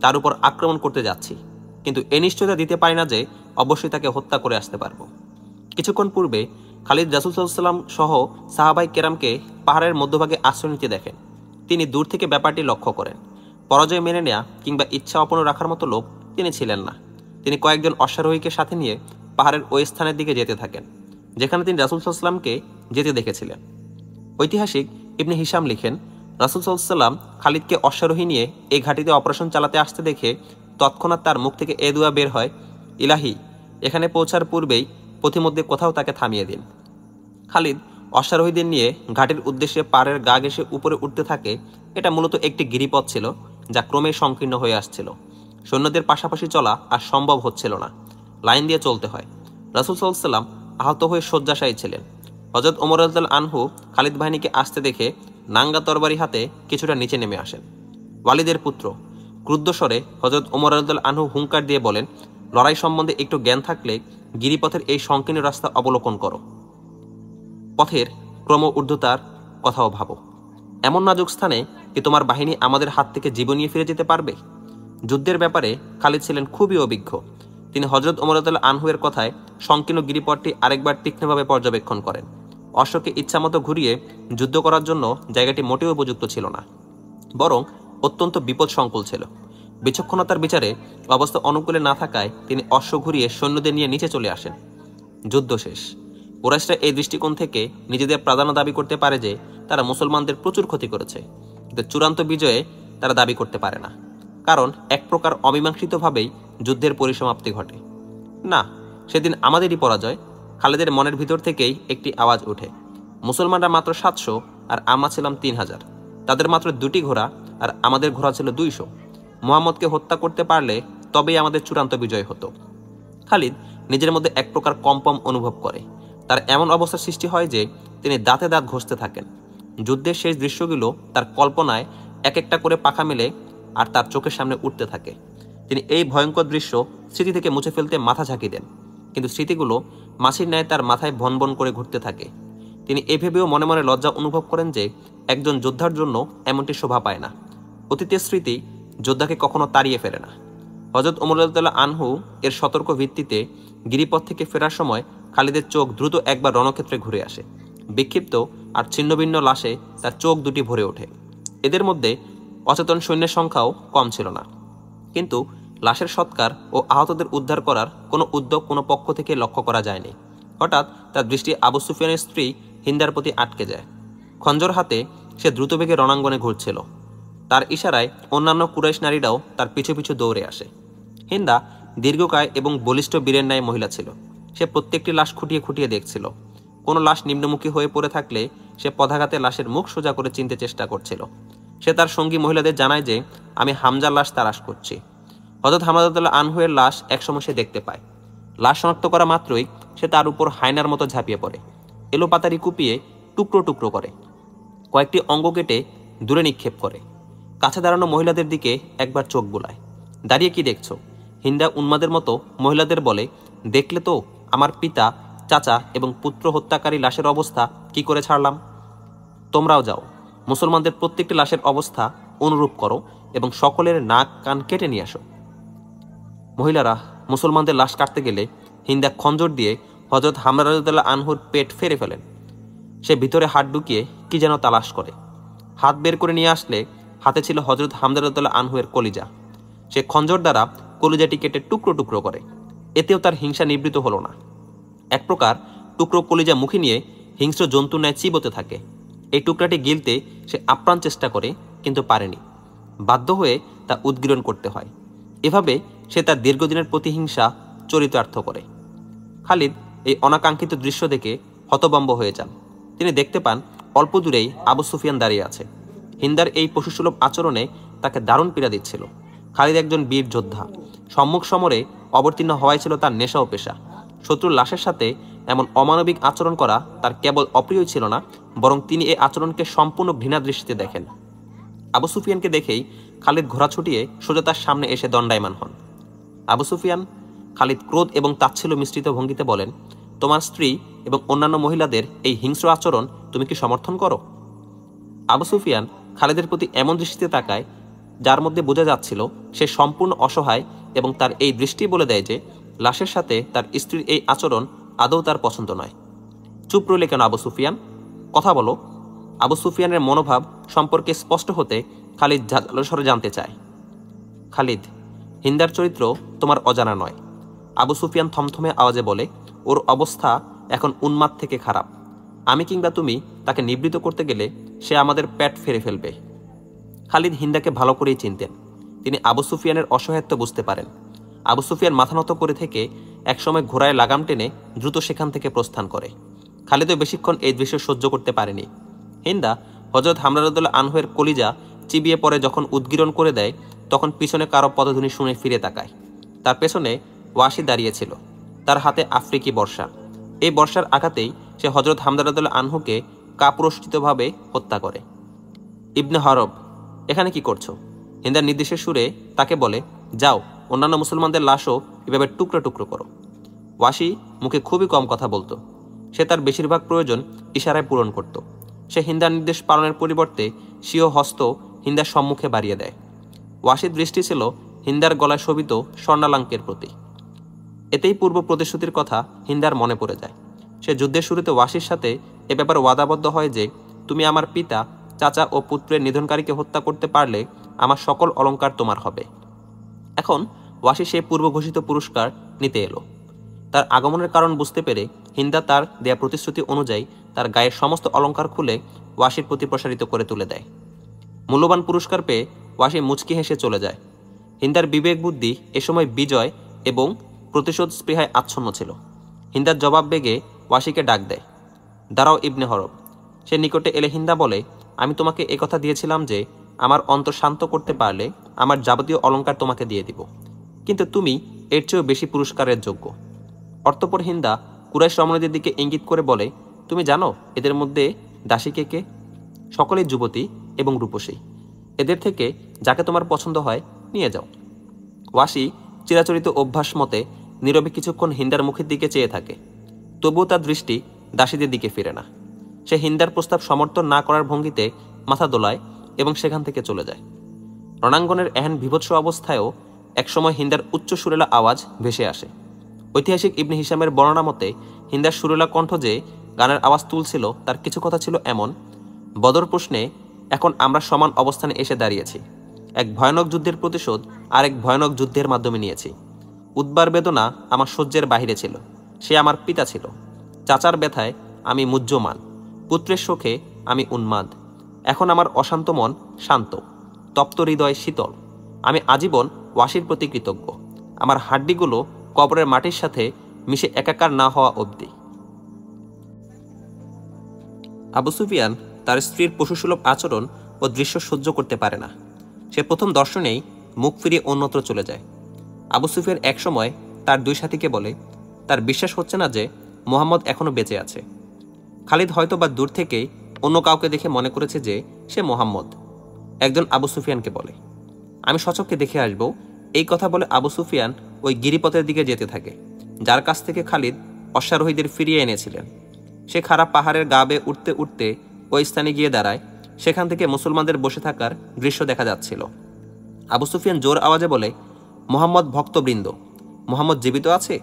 তার উপর আক্রমণ করতে যাচ্ছি, কিন্তু এ নিশ্চয়তা দিতে পারি না যে অবশ্যই তাকে হত্যা করে আসতে পারবো। কিছুক্ষণ পূর্বে খালিদ রাসূল সাল্লাল্লাহু আলাইহি ওয়াসাল্লাম সহ সাহাবাই কেরামকে পাহাড়ের মধ্যভাগে আশ্রয় নিতে দেখেন। তিনি দূর থেকে ব্যাপারটি লক্ষ্য করেন। পরাজয় মেনে নেয়া কিংবা ইচ্ছা অপূর্ণ রাখার মতো লোক তিনি ছিলেন না। তিনি কয়েকজন অশ্বারোহীকে সাথে নিয়ে পাহাড়ের ওই স্থানের দিকে যেতে থাকেন যেখানে তিনি রাসূল সাল্লাল্লাহু আলাইহি ওয়াসাল্লামকে যেতে দেখেছিলেন। ঐতিহাসিক ইবনে হিশাম লিখেন, রাসূল সাল্লাল্লাহু আলাইহি ওয়াসাল্লাম খালিদকে অশ্বারোহী নিয়ে এই ঘাটিতে অপারেশন চালাতে আসতে দেখে তৎক্ষণাৎ তার মুখ থেকে এ দুয়া বের হয়, ইলাহি, এখানে পৌঁছার পূর্বেই পথিমধ্যে কোথাও তাকে থামিয়ে দিন। খালিদ অশ্বারোহীদের নিয়ে ঘাটের উদ্দেশ্যে পাহাড়ের গা ঘেঁষে উপরে উঠতে থাকে। এটা মূলত একটি গিরিপথ ছিল, যা ক্রমে সংকীর্ণ হয়ে আসছিল। সৈন্যদের পাশাপাশি চলা আর সম্ভব হচ্ছিল না, লাইন দিয়ে চলতে হয়। রাসূল সাল্লাল্লাহু আলাইহি ওয়াসাল্লাম আহত হয়ে শয্যাশায়ী ছিলেন। হযরত ওমর রাদিয়াল্লাহু আনহু খালিদ বাহিনীকে আসতে দেখে নাঙ্গা তরবারি হাতে কিছুটা নিচে নেমে আসেন। ওয়ালিদের পুত্র ক্রুদ্ধ স্বরে হযরত ওমর রাদিয়াল্লাহু আনহু হুঙ্কার দিয়ে বলেন, লড়াই সম্বন্ধে একটু জ্ঞান থাকলে গিরিপথের এই সংকীর্ণ রাস্তা অবলোকন করো। পথের ক্রম ঊর্ধ্বতার কথাও ভাবো। এমন নাজুক স্থানে কি তোমার বাহিনী আমাদের হাত থেকে জীবন নিয়ে ফিরে যেতে পারবে? যুদ্ধের ব্যাপারে খালিদ ছিলেন খুবই অভিজ্ঞ। তিনি হযরত ওমর রাদিয়াল্লাহু আনহু এর কথায় সংকীর্ণ গিরিপথটি আরেকবার তীক্ষ্ণভাবে পর্যবেক্ষণ করেন। অশ্বকে ইচ্ছামতো ঘুরিয়ে যুদ্ধ করার জন্য জায়গাটি মোটেও উপযুক্ত ছিল না, বরং অত্যন্ত বিপদসংকুল ছিল। বিচক্ষণতার বিচারে অবস্থা অনুকূলে না থাকায় তিনি অশ্ব ঘুরিয়ে সৈন্যদের নিয়ে নিচে চলে আসেন। যুদ্ধ শেষ। কুরাইশরা এই দৃষ্টিকোণ থেকে নিজেদের প্রাধান্য দাবি করতে পারে যে তারা মুসলমানদের প্রচুর ক্ষতি করেছে, কিন্তু চূড়ান্ত বিজয়ে তারা দাবি করতে পারে না, কারণ এক প্রকার অমীমাংসিতভাবেই যুদ্ধের পরিসমাপ্তি ঘটে। না, সেদিন আমাদেরই পরাজয়। খালিদের মনের ভিতর থেকেই একটি আওয়াজ ওঠে, মুসলমানরা মাত্র 700 আর আমরা ছিলাম 3000। তাদের মাত্র 2টি ঘোড়া আর আমাদের ঘোড়া ছিল 200। মুহাম্মদকে হত্যা করতে পারলে তবেই আমাদের চূড়ান্ত বিজয় হতো। খালিদ নিজের মধ্যে এক প্রকার কম্পন অনুভব করে। তার এমন অবস্থা সৃষ্টি হয় যে তিনি দাঁতে দাঁত ঘষতে থাকেন। যুদ্ধের শেষ দৃশ্যগুলো তার কল্পনায় এক একটা করে পাখা মেলে আর তার চোখের সামনে উঠতে থাকে। তিনি এই ভয়ঙ্কর দৃশ্য স্মৃতি থেকে মুছে ফেলতে মাথা ঝাঁকি দেন, কিন্তু স্মৃতিগুলো মাছির ন্যায় তার মাথায় ভনভন করে ঘুরতে থাকে। তিনি এভেবেও মনে মনে লজ্জা অনুভব করেন যে একজন যোদ্ধার জন্য এমনটি শোভা পায় না। অতীতের স্মৃতি যোদ্ধাকে কখনো তাড়িয়ে ফেরে না। হযরত ওমর রাদিয়াল্লাহু আনহু এর সতর্ক ভিত্তিতে গিরিপথ থেকে ফেরার সময় খালিদের চোখ দ্রুত একবার রণক্ষেত্রে ঘুরে আসে। বিক্ষিপ্ত আর ছিন্নভিন্ন লাশে তার চোখ দুটি ভরে ওঠে। এদের মধ্যে অচেতন সৈন্যের সংখ্যাও কম ছিল না, কিন্তু লাশের সৎকার ও আহতদের উদ্ধার করার কোনো উদ্যোগ কোনো পক্ষ থেকে লক্ষ্য করা যায়নি। হঠাৎ তার দৃষ্টি আবু সুফিয়ানের স্ত্রী হিন্দার প্রতি আটকে যায়। খঞ্জর হাতে সে দ্রুতবেগে রণাঙ্গনে ঘুরছিল। তার ইশারায় অন্যান্য কুরাইশ নারীরাও তার পিছু পিছু দৌড়ে আসে। হিন্দা দীর্ঘকায় এবং বলিষ্ঠ বীরের ন্যায় মহিলা ছিল। সে প্রত্যেকটি লাশ খুঁটিয়ে খুঁটিয়ে দেখছিল। কোনো লাশ নিম্নমুখী হয়ে পড়ে থাকলে সে পদাঘাতে লাশের মুখ সোজা করে চিনতে চেষ্টা করছিল। সে তার সঙ্গী মহিলাদের জানায় যে আমি হামজার লাশ তালাশ করছি। হযরত হামজা রাদিয়াল্লাহু আনহু এর লাশ একসময় সে দেখতে পায়। লাশ শনাক্ত করা মাত্রই সে তার উপর হায়নার মতো ঝাঁপিয়ে পড়ে, এলোপাতারি কুপিয়ে টুকরো টুকরো করে, কয়েকটি অঙ্গ কেটে দূরে নিক্ষেপ করে। কাছে দাঁড়ানো মহিলাদের দিকে একবার চোখ বুলায়। দাঁড়িয়ে কি দেখছো? হিন্দা উন্মাদের মতো মহিলাদের বলে, দেখলে তো আমার পিতা, চাচা এবং পুত্র হত্যাকারী লাশের অবস্থা কি করে ছাড়লাম। তোমরাও যাও, মুসলমানদের প্রত্যেকটি লাশের অবস্থা অনুরূপ করো এবং সকলের নাক কান কেটে নিয়ে আসো। মহিলারা মুসলমানদের লাশ কাটতে গেলে হিন্দা খঞ্জর দিয়ে হযরত হামজা রাদিয়াল্লাহু আনহুর পেট ফেরে ফেলেন। সে ভিতরে হাত ঢুকিয়ে কি যেন তালাশ করে। হাত বের করে নিয়ে আসলে হাতে ছিল হযরত হামজা রাদিয়াল্লাহু আনহু এর কলিজা। সে খঞ্জর দ্বারা কলিজাটি কেটে টুকরো টুকরো করে। এতেও তার হিংসা নিবৃত হলো না। এক প্রকার টুকরো কলিজা মুখে নিয়ে হিংস্র জন্তুর ন্যায় চিবোতে থাকে। এই টুকরাটি গিলতে সে আপ্রাণ চেষ্টা করে, কিন্তু পারেনি। বাধ্য হয়ে তা উদ্গীরণ করতে হয়। এভাবে সে তার দীর্ঘদিনের প্রতিহিংসা চরিতার্থ করে। খালিদ এই অনাকাঙ্ক্ষিত দৃশ্য দেখে হতভম্ব হয়ে যান। তিনি দেখতে পান অল্প দূরেই আবু সুফিয়ান দাঁড়িয়ে আছে। হিন্দার এই পশুসুলভ আচরণে তাকে দারুণ পীড়া দিচ্ছিল। খালিদ একজন বীর যোদ্ধা। সম্মুখ সমরে অবতীর্ণ হওয়াই ছিল তার নেশা ও পেশা। শত্রুর লাশের সাথে এমন অমানবিক আচরণ করা তার কেবল অপ্রিয়ই ছিল না, বরং তিনি এই আচরণকে সম্পূর্ণ ঘৃণা দৃষ্টিতে দেখেন। আবু সুফিয়ানকে দেখেই খালিদ ঘোড়া ছুটিয়ে সোজা তার সামনে এসে দণ্ডায়মান হন। আবু সুফিয়ান, খালিদ ক্রোধ এবং তাচ্ছিল্য মিশ্রিত ভঙ্গিতে বলেন, তোমার স্ত্রী এবং অন্যান্য মহিলাদের এই হিংস্র আচরণ তুমি কি সমর্থন করো? আবু সুফিয়ান খালিদের প্রতি এমন দৃষ্টিতে তাকায় যার মধ্যে বোঝা যাচ্ছিল সে সম্পূর্ণ অসহায়, এবং তার এই দৃষ্টি বলে দেয় যে লাশের সাথে তার স্ত্রীর এই আচরণ আদৌ তার পছন্দ নয়। চুপ রইলে কেন আবু সুফিয়ান? কথা বলো। আবু সুফিয়ানের মনোভাব সম্পর্কে স্পষ্ট হতে খালিদ ঝাঁঝালো জানতে চায়। খালিদ, হিন্দার চরিত্র তোমার অজানা নয়। আবু সুফিয়ান থমথমে আওয়াজে বলে, ওর অবস্থা এখন উন্মাদ থেকে খারাপ। আমি কিংবা তুমি তাকে নিবৃত করতে গেলে সে আমাদের পেট ফেরে ফেলবে। খালিদ হিন্দাকে ভালো করেই চিনতেন। তিনি আবু সুফিয়ানের অসহায়ত্ব বুঝতে পারেন। আবু সুফিয়ান মাথা নত করে থেকে একসময় ঘোড়ায় লাগাম টেনে দ্রুত সেখান থেকে প্রস্থান করে। খালিদও বেশিক্ষণ এই দৃশ্য সহ্য করতে পারেনি। হিন্দা হযরত হামজা রাদিয়াল্লাহু আনহুর কলিজা চিবিয়ে পড়ে যখন উদ্গীরণ করে দেয়, তখন পিছনে কারো পদধ্বনি শুনে ফিরে তাকায়। তার পেছনে ওয়াসি দাঁড়িয়েছিল, তার হাতে আফ্রিকি বর্ষা। এই বর্ষার আঘাতেই সে হযরত হামজা রাদিয়াল্লাহু আনহুকে কাপুরুষিতভাবে হত্যা করে। ইবনে হরব, এখানে কি করছো? হিন্দার নির্দেশের সুরে তাকে বলে, যাও অন্যান্য মুসলমানদের লাশও এভাবে টুকরো টুকরো করো। ওয়াসি মুখে খুবই কম কথা বলতো। সে তার বেশিরভাগ প্রয়োজন ইশারায় পূরণ করত। সে হিন্দার নির্দেশ পালনের পরিবর্তে স্বীয় হস্ত হিন্দার সম্মুখে বাড়িয়ে দেয়। ওয়াসির দৃষ্টি ছিল হিন্দার গলায় শোভিত স্বর্ণালঙ্কের প্রতি। এতেই পূর্ব প্রতিশ্রুতির কথা হিন্দার মনে পড়ে যায়। সে যুদ্ধের শুরুতে ওয়াসির সাথে এ ব্যাপারে ওয়াদাবদ্ধ হয় যে, তুমি আমার পিতা, চাচা ও পুত্রের নিধনকারীকে হত্যা করতে পারলে আমার সকল অলঙ্কার তোমার হবে। এখন ওয়াসি সেই পূর্ব ঘোষিত পুরস্কার নিতে এলো। তার আগমনের কারণ বুঝতে পেরে হিন্দা তার দেয়া প্রতিশ্রুতি অনুযায়ী তার গায়ের সমস্ত অলঙ্কার খুলে ওয়াসির প্রতি প্রসারিত করে তুলে দেয়। মূল্যবান পুরস্কার পেয়ে ওয়াসি মুচকি হেসে চলে যায়। হিন্দার বিবেক বুদ্ধি এ সময় বিজয় এবং প্রতিশোধ স্পৃহায় আচ্ছন্ন ছিল। হিন্দার জবাব বেগে ওয়াসিকে ডাক দেয়, দাঁড়াও ইবনে হরব। সে নিকটে এলে হিন্দা বলে, আমি তোমাকে একথা দিয়েছিলাম যে আমার অন্তর শান্ত করতে পারলে আমার যাবতীয় অলঙ্কার তোমাকে দিয়ে দিব, কিন্তু তুমি এর চেয়েও বেশি পুরস্কারের যোগ্য। অর্থপর হিন্দা কুরাইশ রমণীদের দিকে ইঙ্গিত করে বলে, তুমি জানো এদের মধ্যে দাসী কে কে? সকলেই যুবতী এবং রূপসী। এদের থেকে যাকে তোমার পছন্দ হয় নিয়ে যাও। ওয়াসি চিরাচরিত অভ্যাস মতে নীরবে কিছুক্ষণ হিন্দার মুখের দিকে চেয়ে থাকে, তবুও তার দৃষ্টি দাসীদের দিকে ফিরে না। সে হিন্দার প্রস্তাব সমর্থন না করার ভঙ্গিতে মাথা দোলায় এবং সেখান থেকে চলে যায়। রণাঙ্গনের এহেন বিভৎস অবস্থায়ও একসময় হিন্দার উচ্চ সুরেলা আওয়াজ ভেসে আসে। ঐতিহাসিক ইবনে হিশামের বর্ণনা মতে হিন্দার সুরেলা কণ্ঠ যে গানের আওয়াজ তুলছিল তার কিছু কথা ছিল এমন, বদর প্রশ্নে এখন আমরা সমান অবস্থানে এসে দাঁড়িয়েছি। এক ভয়ানক যুদ্ধের প্রতিশোধ আরেক ভয়ানক যুদ্ধের মাধ্যমে নিয়েছি। উদ্বার বেদনা আমার সহ্যের বাহিরে ছিল। সে আমার পিতা ছিল। চাচার ব্যথায় আমি মুহ্যমান, পুত্রের শোকে আমি উন্মাদ। এখন আমার অশান্ত মন শান্ত, তপ্ত হৃদয় শীতল। আমি আজীবন ওয়াসির প্রতি কৃতজ্ঞ, আমার হাড্ডিগুলো কবরের মাটির সাথে মিশে একাকার না হওয়া অবধি। আবু সুফিয়ান তার স্ত্রীর পশুসুলভ আচরণ ও দৃশ্য সহ্য করতে পারে না। সে প্রথম দর্শনেই মুখ ফিরিয়ে অন্যত্র চলে যায়। আবু সুফিয়ান একসময় তার দুই সাথীকে বলে, তার বিশ্বাস হচ্ছে না যে মুহাম্মদ এখনও বেঁচে আছে। খালিদ হয়তো বা দূর থেকেই অন্য কাউকে দেখে মনে করেছে যে সে মুহাম্মদ। একজন আবু সুফিয়ানকে বলে, আমি সচক্ষে দেখে আসব। এই কথা বলে আবু সুফিয়ান ওই গিরিপথের দিকে যেতে থাকে, যার কাছ থেকে খালিদ অশ্বারোহীদের ফিরিয়ে এনেছিলেন। সে খারাপ পাহাড়ের গা বেয়ে উঠতে উঠতে ওই স্থানে গিয়ে দাঁড়ায়। সেখান থেকে মুসলমানদের বসে থাকার দৃশ্য দেখা যাচ্ছিল। আবু সুফিয়ান জোর আওয়াজে বলে, মুহাম্মদ ভক্তবৃন্দ, মুহাম্মদ জীবিত আছে?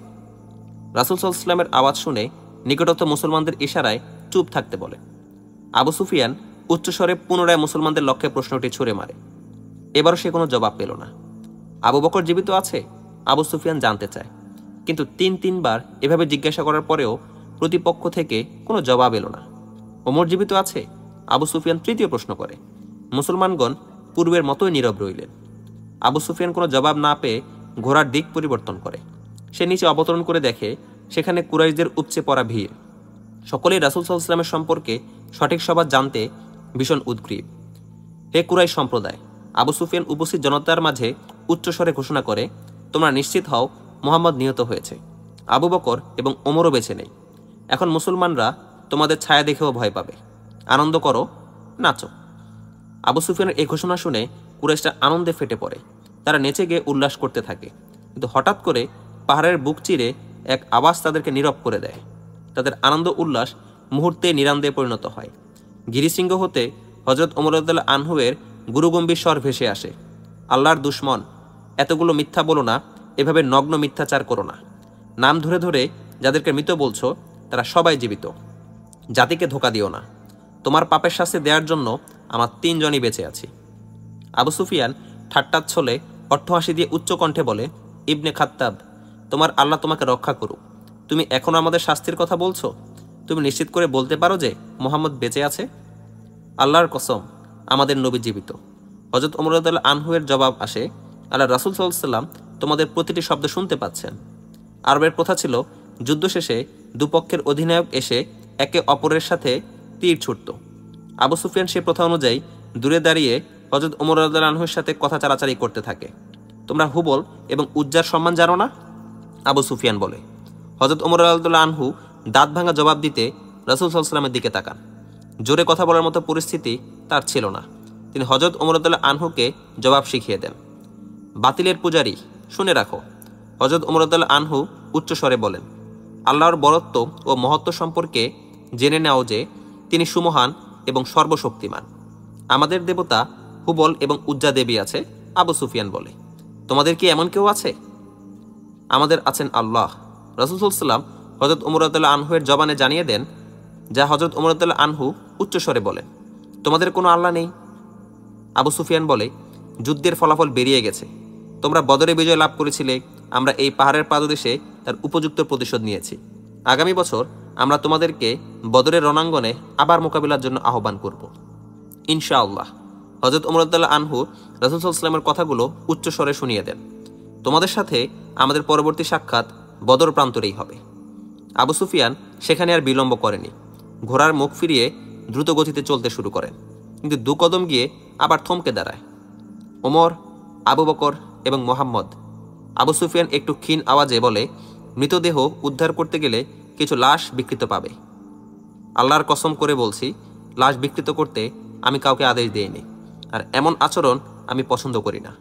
রাসূল সাল্লাল্লাহু আলাইহি ওয়াসাল্লামের আওয়াজ শুনে নিকটস্থ মুসলমানদের ইশারায় চুপ থাকতে বলে। আবু সুফিয়ান উচ্চস্বরে পুনরায় মুসলমানদের লক্ষ্যে প্রশ্নটি ছুড়ে মারে। এবারও সে কোনো জবাব পেল না। আবু বকর জীবিত আছে? আবু সুফিয়ান জানতে চায়, কিন্তু তিনবার এভাবে জিজ্ঞাসা করার পরেও প্রতিপক্ষ থেকে কোনো জবাব এলো না। ওমর জীবিত আছে? আবু সুফিয়ান তৃতীয় প্রশ্ন করে। মুসলমানগণ পূর্বের মতোই নীরব রইলেন। আবু সুফিয়ান কোনো জবাব না পেয়ে ঘোড়ার দিক পরিবর্তন করে। সে নিচে অবতরণ করে দেখে সেখানে কুরাইশদের উপচে পড়া ভিড়। সকলেই রাসূল সাল্লাল্লাহু আলাইহি ওয়াসাল্লামের সম্পর্কে সঠিক সবাদ জানতে ভীষণ উদ্গ্রীব। হে কুরাইশ সম্প্রদায়, আবু সুফিয়ান উপস্থিত জনতার মাঝে উচ্চস্বরে ঘোষণা করে, তোমরা নিশ্চিত হও মুহাম্মদ নিহত হয়েছে, আবু বকর এবং ওমরও বেঁচে নেই। এখন মুসলমানরা তোমাদের ছায়া দেখেও ভয় পাবে। আনন্দ করো, নাচো। আবু সুফিয়ানের এই ঘোষণা শুনে কুরাইশরা আনন্দে ফেটে পড়ে। তারা নেচে গিয়ে উল্লাস করতে থাকে। কিন্তু হঠাৎ করে পাহাড়ের বুক চিরে এক আওয়াজ তাদেরকে নীরব করে দেয়। তাদের আনন্দ উল্লাস মুহূর্তে নিরানন্দে পরিণত হয়। গিরিশৃঙ্গ হতে হযরত ওমর রাদিয়াল্লাহু আনহুয়ের গুরুগম্ভীর স্বর ভেসে আসে, আল্লাহর দুশমন, এতগুলো মিথ্যা বলো না, এভাবে নগ্ন মিথ্যাচার করো না। নাম ধরে ধরে যাদেরকে মৃত বলছো তারা সবাই জীবিত। জাতিকে ধোঁকা দিও না। তোমার পাপের শাস্তি দেওয়ার জন্য আমার 3 জনই বেঁচে আছি। আবু সুফিয়ান ঠাট্টাচ্ছলে অট্টহাসি দিয়ে উচ্চ কণ্ঠে বলে, ইবনে খাত্তাব, তোমার আল্লাহ তোমাকে রক্ষা করুক। তুমি এখনো আমাদের শাস্তির কথা বলছো? তুমি নিশ্চিত করে বলতে পারো যে মুহাম্মদ বেঁচে আছে? আল্লাহর কসম, আমাদের নবী জীবিত। হযরত ওমর রাদিয়াল্লাহু আনহুয়ের জবাব আসে, আল্লাহ রাসূল সাল্লাল্লাহু আলাইহি ওয়াসাল্লাম তোমাদের প্রতিটি শব্দ শুনতে পাচ্ছেন। আরবের প্রথা ছিল যুদ্ধ শেষে দুপক্ষের অধিনায়ক এসে একে অপরের সাথে তীর ছুটত। আবু সুফিয়ান সে প্রথা অনুযায়ী দূরে দাঁড়িয়ে হযরত ওমর রাদিয়াল্লাহু আনহুর সাথে কথা চালাচালি করতে থাকে। তোমরা হুবল এবং উজ্জার সম্মান জানো না? আবু সুফিয়ান বলে। হযরত ওমর রাদিয়াল্লাহু আনহু দাঁত ভাঙা জবাব দিতে রাসূল সাল্লাল্লাহু আলাইহি ওয়াসাল্লামের দিকে তাকান। জোরে কথা বলার মতো পরিস্থিতি তার ছিল না। তিনি হযরত ওমর রাদিয়াল্লাহু আনহুকে জবাব শিখিয়ে দেন। বাতিলের পূজারী, শুনে রাখো। হযরত ওমর রাদিয়াল্লাহু আনহু উচ্চস্বরে বলেন, আল্লাহর বরত্ব ও মহত্ব সম্পর্কে জেনে নাও যে তিনি সুমহান এবং সর্বশক্তিমান। আমাদের দেবতা হুবল এবং উজ্জা দেবী আছে। আবু সুফিয়ান বলে, তোমাদের কি এমন কেউ আছে? আমাদের আছেন আল্লাহ। রাসূল সাল্লাল্লাহু আলাইহি ওয়াসাল্লাম হযরত ওমর রাদিয়াল্লাহু আনহুয়ের জবানে জানিয়ে দেন, যা হযরত ওমর রাদিয়াল্লাহু আনহু উচ্চস্বরে বলেন, তোমাদের কোনো আল্লাহ নেই। আবু সুফিয়ান বলে, যুদ্ধের ফলাফল বেরিয়ে গেছে। তোমরা বদরে বিজয় লাভ করেছিলে, আমরা এই পাহাড়ের পাদদেশে তার উপযুক্ত প্রতিশোধ নিয়েছি। আগামী বছর আমরা তোমাদেরকে বদরের রণাঙ্গনে আবার মোকাবিলার জন্য আহ্বান করব ইনশাআল্লাহ। হযরত ওমর রাদিয়াল্লাহু আনহু রাসূল সাল্লাল্লাহু আলাইহি ওয়াসাল্লামের কথাগুলো উচ্চস্বরে শুনিয়ে দেন। তোমাদের সাথে আমাদের পরবর্তী সাক্ষাৎ বদর প্রান্তরেই হবে। আবু সুফিয়ান সেখানে আর বিলম্ব করেনি। ঘোড়ার মুখ ফিরিয়ে দ্রুত গতিতে চলতে শুরু করেন, কিন্তু 2 কদম গিয়ে আবার থমকে দাঁড়ায়। ওমর, আবু বকর এবং মুহাম্মদ। আবু সুফিয়ান একটু ক্ষীণ আওয়াজে বলে, মৃতদেহ উদ্ধার করতে গেলে কিছু লাশ বিকৃত পাবে। আল্লাহর কসম করে বলছি, লাশ বিকৃত করতে আমি কাউকে আদেশ দেইনি, আর এমন আচরণ আমি পছন্দ করি না।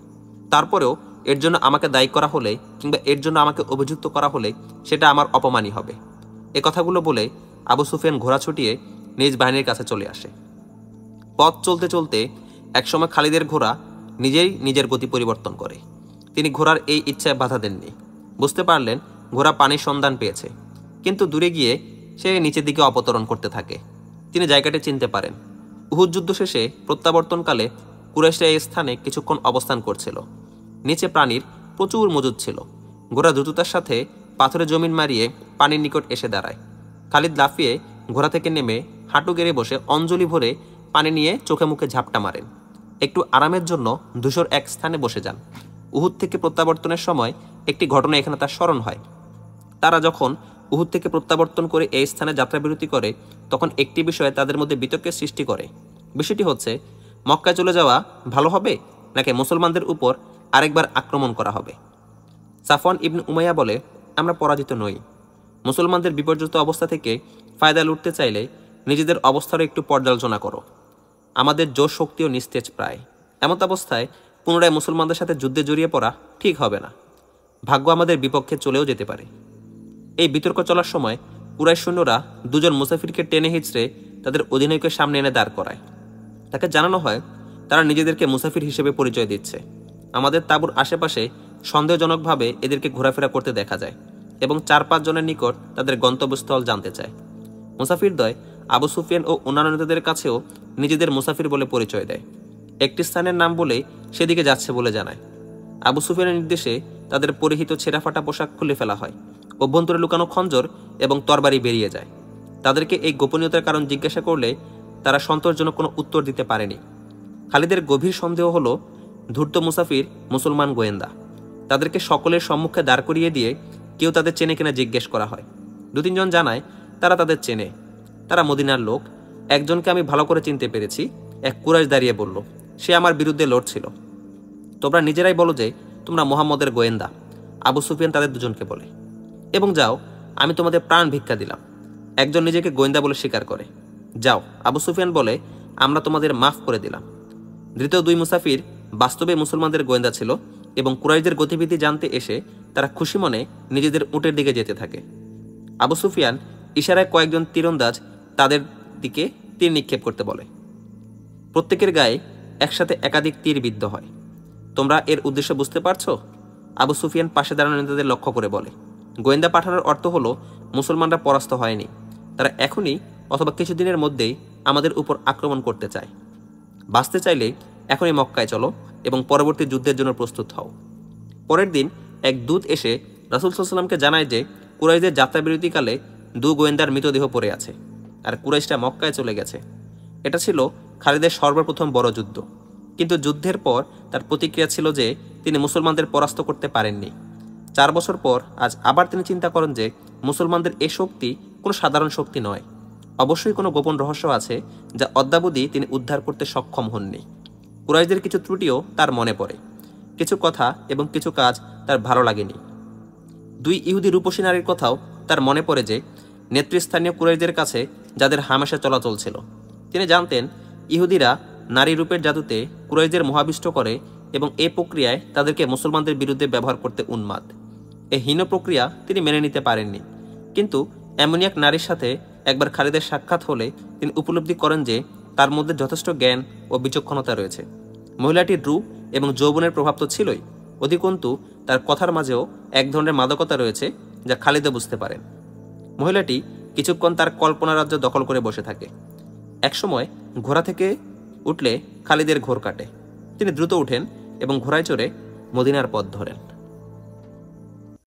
তারপরেও এর জন্য আমাকে দায়ী করা হলে কিংবা এর জন্য আমাকে অভিযুক্ত করা হলে সেটা আমার অপমানই হবে। এ কথাগুলো বলে আবু সুফিয়ান ঘোড়া ছুটিয়ে নিজ বাহিনীর কাছে চলে আসে। পথ চলতে চলতে একসময় খালিদের ঘোড়া নিজেই নিজের গতি পরিবর্তন করে। তিনি ঘোড়ার এই ইচ্ছায় বাধা দেননি। বুঝতে পারলেন ঘোড়া পানির সন্ধান পেয়েছে, কিন্তু দূরে গিয়ে সে নিচের দিকে অবতরণ করতে থাকে। তিনি জায়গাটি চিনতে পারেন। উহুদ যুদ্ধ শেষে প্রত্যাবর্তনকালে কুরাইশরা এই স্থানে কিছুক্ষণ অবস্থান করছিল। নিচে প্রাণীর প্রচুর মজুদ ছিল। ঘোড়া দ্রুততার সাথে পাথরে জমিন মারিয়ে পানির নিকট এসে দাঁড়ায়। খালিদ লাফিয়ে ঘোড়া থেকে নেমে হাঁটু গেড়ে বসে অঞ্জলি ভরে পানি নিয়ে চোখে মুখে ঝাপটা মারেন। একটু আরামের জন্য ধূসর এক স্থানে বসে যান। উহুদ থেকে প্রত্যাবর্তনের সময় একটি ঘটনা এখানে তার স্মরণ হয়। তারা যখন উহুদ থেকে প্রত্যাবর্তন করে এই স্থানে যাত্রাবিরতি করে, তখন একটি বিষয়ে তাদের মধ্যে বিতর্কের সৃষ্টি করে। বিষয়টি হচ্ছে, মক্কায় চলে যাওয়া ভালো হবে নাকি মুসলমানদের উপর আরেকবার আক্রমণ করা হবে। সাফওয়ান ইবনে উমাইয়া বলে, আমরা পরাজিত নই। মুসলমানদের বিপর্যস্ত অবস্থা থেকে ফায়দা লুটতে চাইলে নিজেদের অবস্থারও একটু পর্যালোচনা করো। আমাদের জোর শক্তিও নিস্তেজ প্রায়। এমত অবস্থায় পুনরায় মুসলমানদের সাথে যুদ্ধে জড়িয়ে পড়া ঠিক হবে না। ভাগ্য আমাদের বিপক্ষে চলেও যেতে পারে। এই বিতর্ক চলার সময় কুরাইশ সৈন্যরা 2 জন মুসাফিরকে টেনে হিঁচড়ে তাদের অধিনায়কের সামনে এনে দাঁড় করায়। তাকে জানানো হয় তারা নিজেদেরকে মুসাফির হিসেবে পরিচয় দিচ্ছে। আমাদের তাঁবুর আশেপাশে সন্দেহজনকভাবে এদেরকে ঘোরাফেরা করতে দেখা যায় এবং 4-5 জনের নিকট তাদের গন্তব্যস্থল জানতে চায়। মুসাফিরদ্বয় আবু সুফিয়ান ও অন্যান্য নেতাদের কাছেও নিজেদের মুসাফির বলে পরিচয় দেয়। একটি স্থানের নাম বলে সেদিকে যাচ্ছে বলে জানায়। আবু সুফিয়ানের নির্দেশে তাদের পরিহিত ছেঁড়াফাটা পোশাক খুলে ফেলা হয়। অভ্যন্তরে লুকানো খঞ্জর এবং তরবারি বেরিয়ে যায়। তাদেরকে এই গোপনীয়তার কারণ জিজ্ঞাসা করলে তারা সন্তোষজনক কোনো উত্তর দিতে পারেনি। খালিদের গভীর সন্দেহ হলো ধূর্ত মুসাফির মুসলমান গোয়েন্দা। তাদেরকে সকলের সম্মুখে দাঁড় করিয়ে দিয়ে কেউ তাদের চেনে কিনা জিজ্ঞেস করা হয়। 2-3 জন জানায় তারা তাদের চেনে, তারা মদিনার লোক। একজনকে আমি ভালো করে চিনতে পেরেছি। এক কুরাইশ দাঁড়িয়ে বলল, সে আমার বিরুদ্ধে লড়ছিল। তোমরা নিজেরাই বলো যে তোমরা মুহাম্মদের গোয়েন্দা। আবু সুফিয়ান তাদের দুজনকে বলে, এবং যাও, আমি তোমাদের প্রাণ ভিক্ষা দিলাম। একজন নিজেকে গোয়েন্দা বলে স্বীকার করে। যাও, আবু সুফিয়ান বলে, আমরা তোমাদের মাফ করে দিলাম। ধৃত 2 মুসাফির বাস্তবে মুসলমানদের গোয়েন্দা ছিল এবং কুরাইশদের গতিবিধি জানতে এসে তারা খুশি মনে নিজেদের উটের দিকে যেতে থাকে। আবু সুফিয়ান ইশারায় কয়েকজন তীরন্দাজ তাদের দিকে তীর নিক্ষেপ করতে বলে। প্রত্যেকের গায়ে একসাথে একাধিক তীর বিদ্ধ হয়। তোমরা এর উদ্দেশ্য বুঝতে পারছো? আবু সুফিয়ান পাশে দাঁড়ানো নেতাদের লক্ষ্য করে বলে, গোয়েন্দা পাঠানোর অর্থ হলো মুসলমানরা পরাস্ত হয়নি, তারা এখনই অথবা কিছুদিনের মধ্যেই আমাদের উপর আক্রমণ করতে চায়। বাঁচতে চাইলে এখনই মক্কায় চলো এবং পরবর্তী যুদ্ধের জন্য প্রস্তুত হও। পরের দিন এক দূত এসে রাসূল সাল্লাল্লাহু আলাইহি ওয়াসাল্লামকে জানায় যে কুরাইশদের যাত্রাবিরতিকালে 2 গোয়েন্দার মৃতদেহ পড়ে আছে আর কুরাইশরা মক্কায় চলে গেছে। এটা ছিল খালিদের সর্বপ্রথম বড় যুদ্ধ, কিন্তু যুদ্ধের পর তার প্রতিক্রিয়া ছিল যে তিনি মুসলমানদের পরাস্ত করতে পারেননি। 4 বছর পর আজ আবার তিনি চিন্তা করেন যে মুসলমানদের এই শক্তি কোনো সাধারণ শক্তি নয়, অবশ্যই কোনো গোপন রহস্য আছে যা অদ্যাবধি তিনি উদ্ধার করতে সক্ষম হননি। কুরাইশদের কিছু ত্রুটিও তার মনে পড়ে, কিছু কথা এবং কিছু কাজ তার ভালো লাগেনি। 2 ইহুদি রূপসী নারীর কথাও তার মনে পড়ে যে নেতৃস্থানীয় কুরাইশদের কাছে যাদের হামেশা চলাচল ছিল। তিনি জানতেন ইহুদিরা নারী রূপের জাদুতে কুরাইশদের মোহাবিষ্ট করে এবং এই প্রক্রিয়ায় তাদেরকে মুসলমানদের বিরুদ্ধে ব্যবহার করতে উন্মাদ। এই হীন প্রক্রিয়া তিনি মেনে নিতে পারেননি, কিন্তু এমনই এক নারীর সাথে একবার খালিদের সাক্ষাৎ হলে তিনি উপলব্ধি করেন যে তার মধ্যে যথেষ্ট জ্ঞান ও বিচক্ষণতা রয়েছে। মহিলাটির রূপ এবং যৌবনের প্রভাব তো ছিলই, অধিকন্তু তার কথার মাঝেও এক ধরনের মাদকতা রয়েছে যা খালিদও বুঝতে পারেন। মহিলাটি কিছুক্ষণ তার কল্পনা রাজ্য দখল করে বসে থাকে। একসময় ঘোড়া থেকে উঠলে খালিদের ঘোর কাটে। তিনি দ্রুত উঠেন এবং ঘোড়ায় চড়ে মদিনার পথ ধরেন।